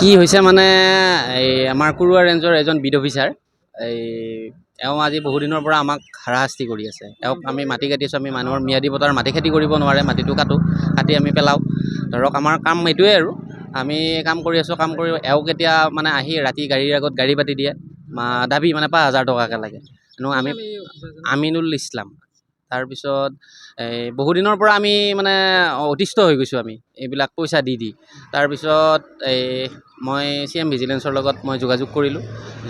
কি হৈছে মানে এই আমাৰ কুৰুৱা ৰেঞ্জৰ এজন বিড অফিচাৰ এই এওঁ আজি বহুদিনৰ পৰা আমাক হাৰাশাস্তি কৰি আছে। এওঁক আমি মাটি কাটিছোঁ, আমি মানুহৰ ম্যাদী পট্টাৰ মাটি খেতি কৰিব নোৱাৰে, মাটিটো কাটি আমি পেলাওঁ। ধৰক আমাৰ কাম এইটোৱে আৰু আমি কাম কৰি আছোঁ, কাম কৰি এওঁক এতিয়া মানে আহি ৰাতি গাড়ীৰ আগত গাড়ী পাতি দিয়ে, দাবী মানে 5,000 টকাকৈ লাগে। আমি আমিনুল ইছলাম। তাৰপিছত বহুদিনৰ পৰা আমি মানে অতিষ্ঠ হৈ গৈছোঁ আমি এইবিলাক পইচা দি। তাৰপিছত মই CM ভিজিলেন্সৰ লগত মই যোগাযোগ কৰিলোঁ।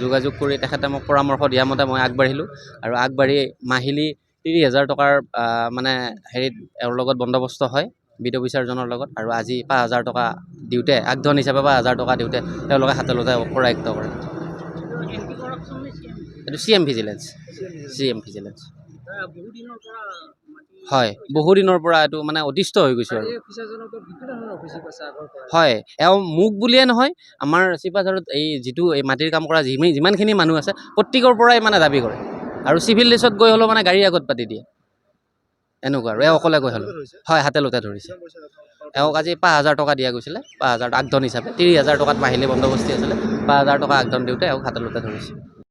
যোগাযোগ কৰি তেখেতে মোক পৰামৰ্শ দিয়া মতে মই আগবাঢ়িলোঁ আৰু আগবাঢ়ি মাহিলী 30,000 টকাৰ মানে হেৰিত এওঁৰ লগত বন্দবস্ত হয় বিড অফিচাৰজনৰ লগত। আৰু আজি 5,000 টকা দিওঁতে আগধন হিচাপে 5,000 টকা দিওঁতে তেওঁলোকে হাতে লোতে কৰায়ত্ব কৰে। এইটো CM ভিজিলেন্স। হয়, বহুদিনৰ পৰা এইটো মানে অতিষ্ঠ হৈ গৈছোঁ আৰু হয়। এওঁ মোক বুলিয়ে নহয়, আমাৰ চিপাঝাৰত এই যিটো এই মাটিৰ কাম কৰা যিমানখিনি মানুহ আছে প্ৰত্যেকৰ পৰাই মানে দাবী কৰে আৰু চিভিল লিষ্টত গৈ হ'লেও মানে গাড়ী আগত পাতি দিয়ে এনেকুৱা। আৰু এওঁ অকলে গৈ হ'লেও হয় হাতে লোতে ধৰিছে। এওঁক আজি 5,000 টকা দিয়া গৈছিলে, 5,000 আগধন হিচাপে। 30,000 টকাত মাহিলী বন্দবস্তি আছিলে, 5,000 টকা আগধন দিওঁতে এওঁক হাতে লোতে ধৰিছে।